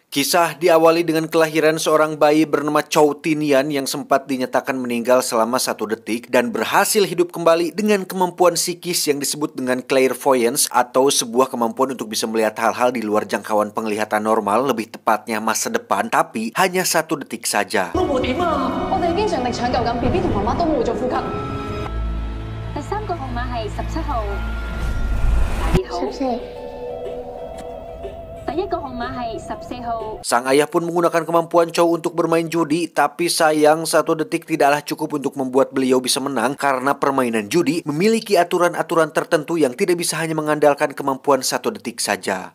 Kisah diawali dengan kelahiran seorang bayi bernama Chow Tinian yang sempat dinyatakan meninggal selama 1 detik dan berhasil hidup kembali dengan kemampuan psikis yang disebut dengan clairvoyance atau sebuah kemampuan untuk bisa melihat hal-hal di luar jangkauan penglihatan normal, lebih tepatnya masa depan, tapi hanya 1 detik saja. Sang ayah pun menggunakan kemampuan Chow untuk bermain judi, tapi sayang 1 detik tidaklah cukup untuk membuat beliau bisa menang karena permainan judi memiliki aturan-aturan tertentu yang tidak bisa hanya mengandalkan kemampuan 1 detik saja.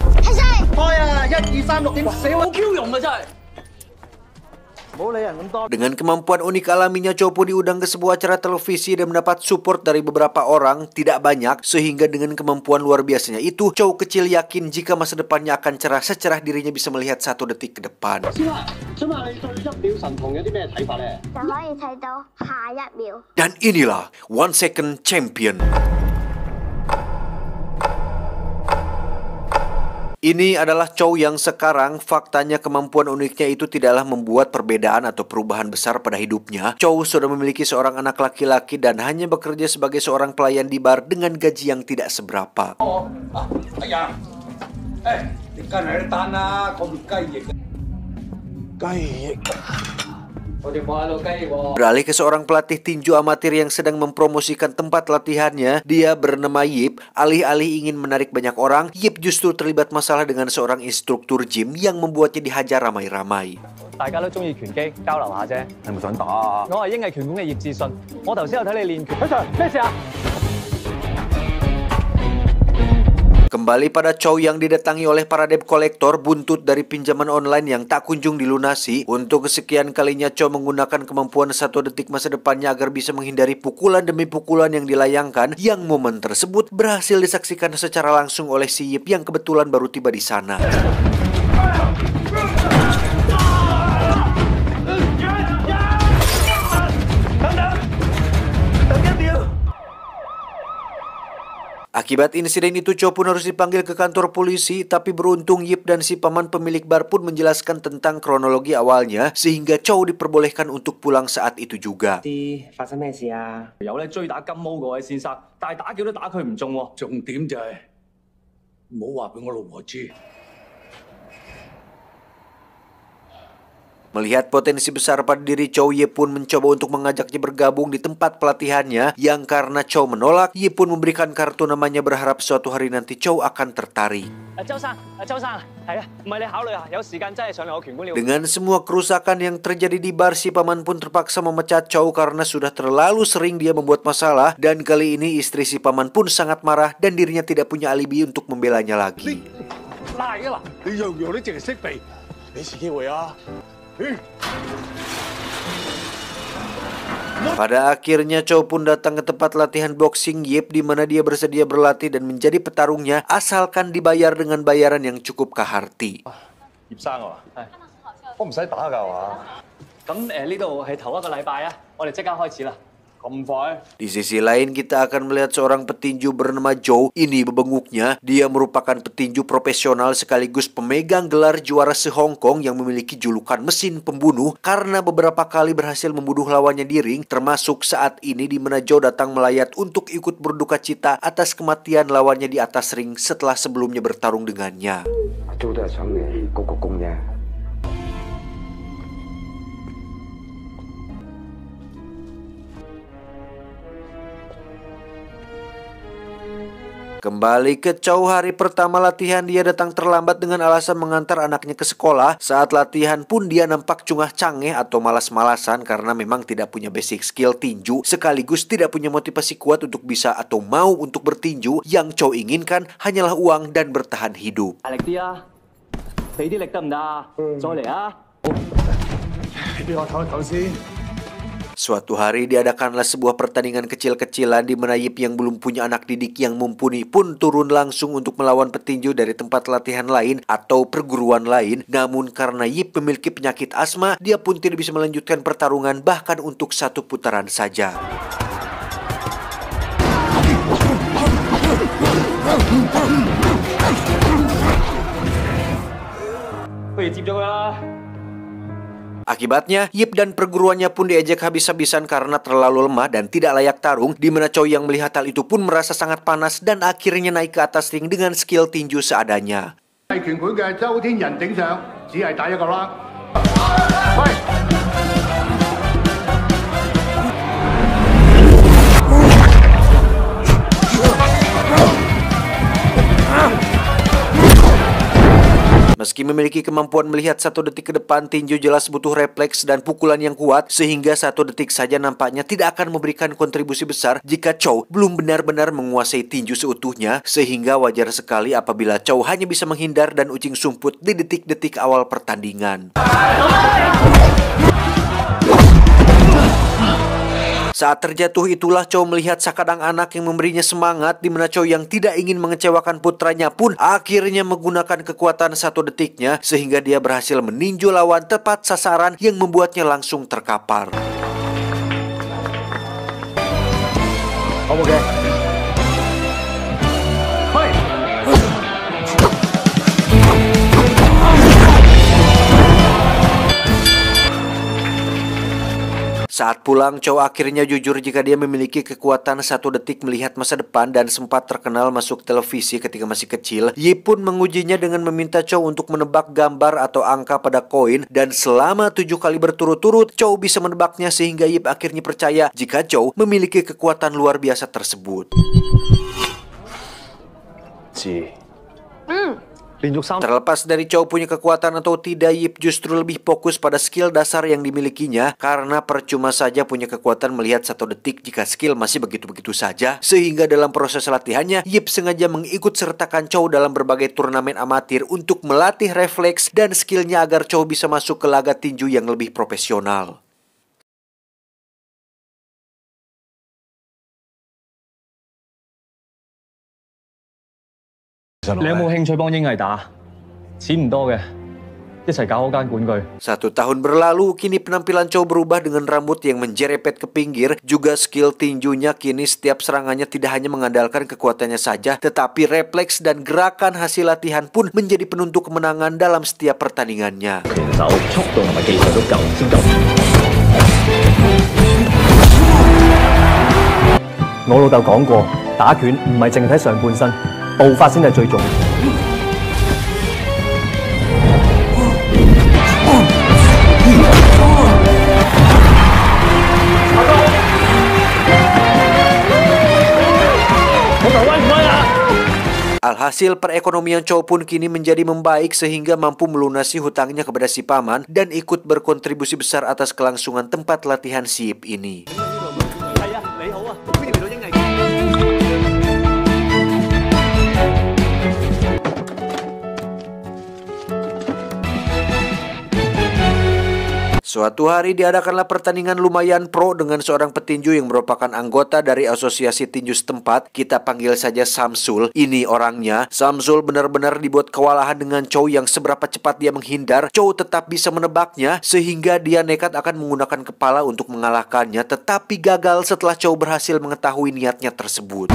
Dengan kemampuan unik alaminya, Chow pun diundang ke sebuah acara televisi dan mendapat support dari beberapa orang, tidak banyak, sehingga dengan kemampuan luar biasanya itu, Chow kecil yakin jika masa depannya akan cerah secerah dirinya bisa melihat 1 detik ke depan. Dan inilah 1 Second Champion. Ini adalah Chow yang sekarang faktanya kemampuan uniknya itu tidaklah membuat perbedaan atau perubahan besar pada hidupnya. Chow sudah memiliki seorang anak laki-laki dan hanya bekerja sebagai seorang pelayan di bar dengan gaji yang tidak seberapa. Beralih ke seorang pelatih tinju amatir yang sedang mempromosikan tempat latihannya, dia bernama Yip. Alih-alih ingin menarik banyak orang, Yip justru terlibat masalah dengan seorang instruktur gym yang membuatnya dihajar ramai-ramai. Kembali pada Chow yang didatangi oleh para debt collector buntut dari pinjaman online yang tak kunjung dilunasi. Untuk kesekian kalinya Chow menggunakan kemampuan 1 detik masa depannya agar bisa menghindari pukulan demi pukulan yang dilayangkan, yang momen tersebut berhasil disaksikan secara langsung oleh si Yip yang kebetulan baru tiba di sana. Akibat insiden itu, Chow pun harus dipanggil ke kantor polisi, tapi beruntung Yip dan si paman pemilik bar pun menjelaskan tentang kronologi awalnya, sehingga Chow diperbolehkan untuk pulang saat itu juga. Melihat potensi besar pada diri Chow, Ye pun mencoba untuk mengajaknya bergabung di tempat pelatihannya, yang karena Chow menolak, Ye pun memberikan kartu namanya berharap suatu hari nanti Chow akan tertarik. Dengan semua kerusakan yang terjadi di bar, si paman pun terpaksa memecat Chow karena sudah terlalu sering dia membuat masalah, dan kali ini istri si paman pun sangat marah dan dirinya tidak punya alibi untuk membelanya lagi. Pada akhirnya Chow pun datang ke tempat latihan boxing Yip, di mana dia bersedia berlatih dan menjadi petarungnya asalkan dibayar dengan bayaran yang cukup kaharti. Di sisi lain, kita akan melihat seorang petinju bernama Joe. Ini bebenguknya, dia merupakan petinju profesional sekaligus pemegang gelar juara se-Hong Kong yang memiliki julukan mesin pembunuh karena beberapa kali berhasil membunuh lawannya di ring, termasuk saat ini di mana Joe datang melayat untuk ikut berduka cita atas kematian lawannya di atas ring setelah sebelumnya bertarung dengannya. Kembali ke Chow, hari pertama latihan dia datang terlambat dengan alasan mengantar anaknya ke sekolah. Saat latihan pun dia nampak cungah-cangeh atau malas-malasan karena memang tidak punya basic skill tinju, sekaligus tidak punya motivasi kuat untuk bisa atau mau untuk bertinju. Yang Chow inginkan hanyalah uang dan bertahan hidup. Suatu hari diadakanlah sebuah pertandingan kecil-kecilan di mana Yip yang belum punya anak didik yang mumpuni pun turun langsung untuk melawan petinju dari tempat latihan lain atau perguruan lain. Namun karena Yip memiliki penyakit asma, dia pun tidak bisa melanjutkan pertarungan bahkan untuk 1 putaran saja. Akibatnya, Yip dan perguruannya pun diejek habis-habisan karena terlalu lemah dan tidak layak tarung, di mana Chow yang melihat hal itu pun merasa sangat panas dan akhirnya naik ke atas ring dengan skill tinju seadanya. Meski memiliki kemampuan melihat 1 detik ke depan, tinju jelas butuh refleks dan pukulan yang kuat, sehingga 1 detik saja nampaknya tidak akan memberikan kontribusi besar jika Chow belum benar-benar menguasai tinju seutuhnya, sehingga wajar sekali apabila Chow hanya bisa menghindar dan ucing sumput di detik-detik awal pertandingan. Saat terjatuh itulah Chow melihat sakadang anak yang memberinya semangat, di mana Chow yang tidak ingin mengecewakan putranya pun akhirnya menggunakan kekuatan 1 detiknya sehingga dia berhasil meninju lawan tepat sasaran yang membuatnya langsung terkapar. Saat pulang, Chow akhirnya jujur jika dia memiliki kekuatan 1 detik melihat masa depan dan sempat terkenal masuk televisi ketika masih kecil. Yip pun mengujinya dengan meminta Chow untuk menebak gambar atau angka pada koin, dan selama 7 kali berturut-turut, Chow bisa menebaknya sehingga Yip akhirnya percaya jika Chow memiliki kekuatan luar biasa tersebut. Terlepas dari Chow punya kekuatan atau tidak, Yip justru lebih fokus pada skill dasar yang dimilikinya, karena percuma saja punya kekuatan melihat 1 detik jika skill masih begitu-begitu saja. Sehingga dalam proses latihannya, Yip sengaja mengikut sertakan Chow dalam berbagai turnamen amatir untuk melatih refleks dan skillnya agar Chow bisa masuk ke laga tinju yang lebih profesional. Satu tahun berlalu, kini penampilan Chow berubah dengan rambut yang menjerepet ke pinggir. Juga skill tinjunya kini setiap serangannya tidak hanya mengandalkan kekuatannya saja, tetapi refleks dan gerakan hasil latihan pun menjadi penentu kemenangan dalam setiap pertandingannya. Alhasil perekonomian Chow pun kini menjadi membaik sehingga mampu melunasi hutangnya kepada si paman dan ikut berkontribusi besar atas kelangsungan tempat latihan si Yip ini. Suatu hari diadakanlah pertandingan lumayan pro dengan seorang petinju yang merupakan anggota dari asosiasi tinju setempat. Kita panggil saja Samsul. Ini orangnya. Samsul benar-benar dibuat kewalahan dengan Chow yang seberapa cepat dia menghindar, Chow tetap bisa menebaknya sehingga dia nekat akan menggunakan kepala untuk mengalahkannya, tetapi gagal setelah Chow berhasil mengetahui niatnya tersebut.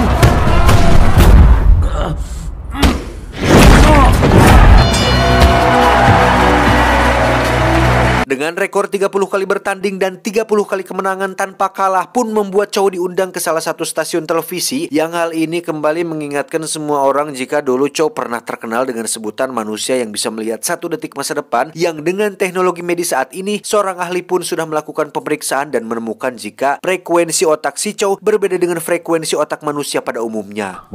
Dengan rekor 30 kali bertanding dan 30 kali kemenangan tanpa kalah pun membuat Chow diundang ke salah satu stasiun televisi, yang hal ini kembali mengingatkan semua orang jika dulu Chow pernah terkenal dengan sebutan manusia yang bisa melihat 1 detik masa depan, yang dengan teknologi medis saat ini seorang ahli pun sudah melakukan pemeriksaan dan menemukan jika frekuensi otak si Chow berbeda dengan frekuensi otak manusia pada umumnya.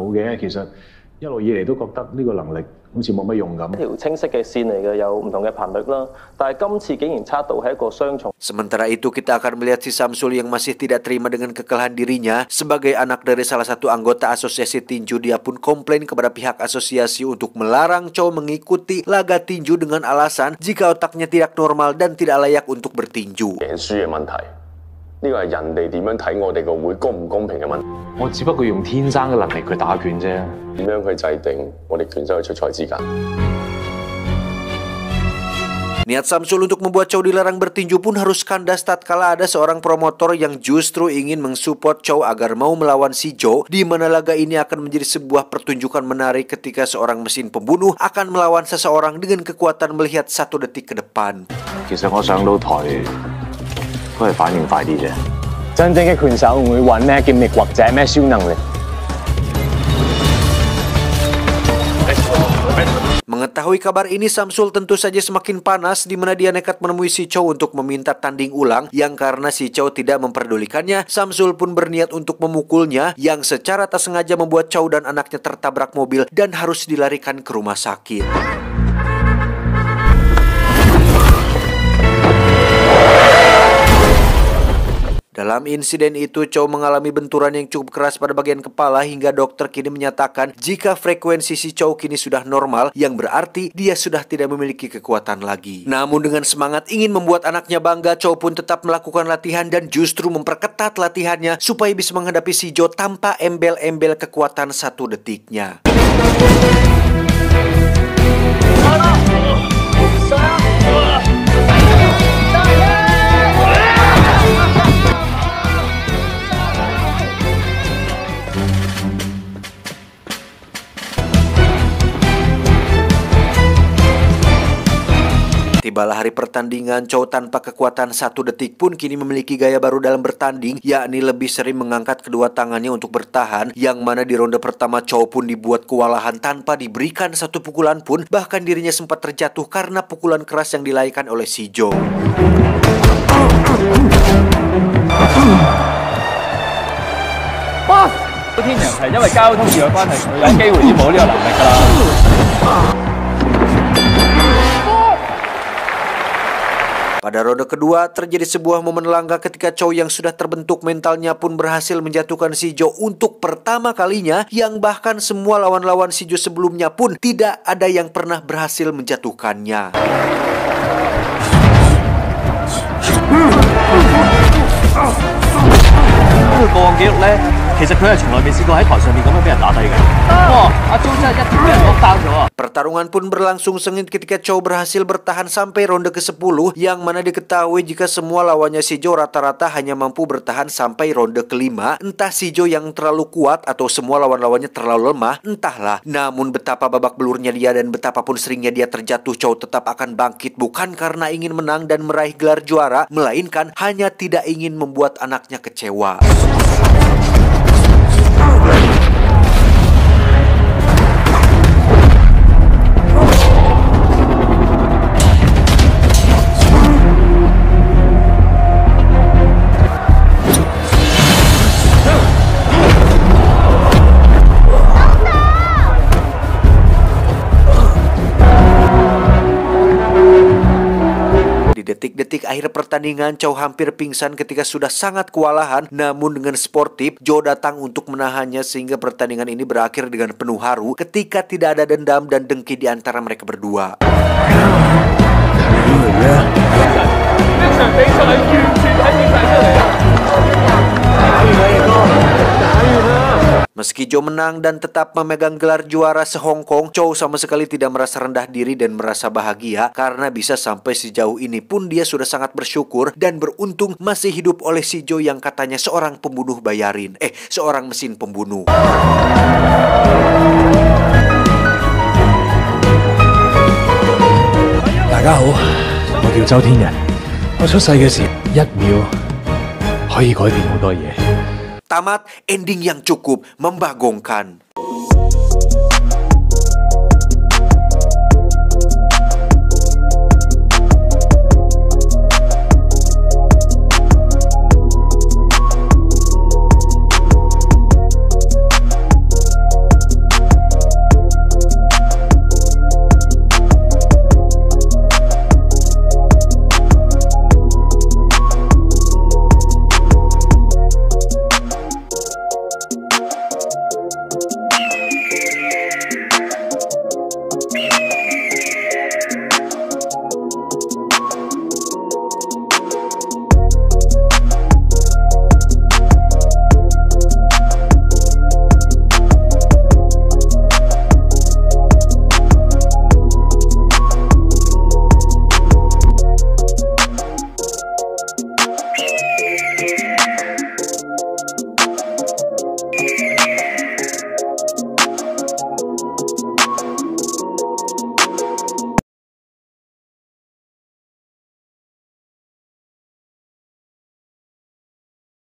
Sementara itu kita akan melihat si Samsul yang masih tidak terima dengan kekalahan dirinya. Sebagai anak dari salah satu anggota asosiasi tinju, dia pun komplain kepada pihak asosiasi untuk melarang Chow mengikuti laga tinju dengan alasan jika otaknya tidak normal dan tidak layak untuk bertinju. Niat Samsul untuk membuat Chow dilarang bertinju pun harus kandas tatkala ada seorang promotor yang justru ingin mensupport Chow agar mau melawan si Joe, di mana laga ini akan menjadi sebuah pertunjukan menarik ketika seorang mesin pembunuh akan melawan seseorang dengan kekuatan melihat 1 detik ke depan. 其實我上到台都係反應快啲啫。真正嘅拳手唔會揾咩劍力或者咩超能力。 Mengetahui kabar ini, Samsul tentu saja semakin panas, di mana dia nekat menemui si Chow untuk meminta tanding ulang, yang karena si Chow tidak memperdulikannya, Samsul pun berniat untuk memukulnya, yang secara tak sengaja membuat Chow dan anaknya tertabrak mobil dan harus dilarikan ke rumah sakit. Dalam insiden itu, Chow mengalami benturan yang cukup keras pada bagian kepala hingga dokter kini menyatakan jika frekuensi si Chow kini sudah normal, yang berarti dia sudah tidak memiliki kekuatan lagi. Namun dengan semangat ingin membuat anaknya bangga, Chow pun tetap melakukan latihan dan justru memperketat latihannya supaya bisa menghadapi si Joe tanpa embel-embel kekuatan 1 detiknya. Tibalah hari pertandingan, Chow tanpa kekuatan 1 detik pun kini memiliki gaya baru dalam bertanding, yakni lebih sering mengangkat kedua tangannya untuk bertahan, yang mana di ronde pertama Chow pun dibuat kewalahan tanpa diberikan 1 pukulan pun, bahkan dirinya sempat terjatuh karena pukulan keras yang dilaikan oleh si Joe. Boss， 天人係因為交通意外關係，佢有機會已經冇呢個能力㗎啦。 Pada ronde kedua, terjadi sebuah momen langka ketika Chow yang sudah terbentuk mentalnya pun berhasil menjatuhkan si Joe untuk pertama kalinya, yang bahkan semua lawan-lawan si Joe sebelumnya pun tidak ada yang pernah berhasil menjatuhkannya. Pertarungan pun berlangsung sengit ketika Chow berhasil bertahan sampai ronde ke-10, yang mana diketahui jika semua lawannya si Joe rata-rata hanya mampu bertahan sampai ronde ke-5. Entah si Joe yang terlalu kuat atau semua lawan-lawannya terlalu lemah, entahlah. Namun betapa babak belurnya dia dan betapapun seringnya dia terjatuh, Chow tetap akan bangkit, bukan karena ingin menang dan meraih gelar juara, melainkan hanya tidak ingin membuat anaknya kecewa. Detik-detik akhir pertandingan, Chow hampir pingsan ketika sudah sangat kewalahan. Namun dengan sportif, Joe datang untuk menahannya sehingga pertandingan ini berakhir dengan penuh haru ketika tidak ada dendam dan dengki di antara mereka berdua. Meski Joe menang dan tetap memegang gelar juara se-Hong Kong, Chow sama sekali tidak merasa rendah diri dan merasa bahagia karena bisa sampai sejauh ini pun dia sudah sangat bersyukur dan beruntung masih hidup oleh si Joe yang katanya seorang pembunuh bayarin. Seorang mesin pembunuh. 大家好，我叫周天人。我出世嘅時，1秒可以改變好多嘢。 Tamat, ending yang cukup membagongkan.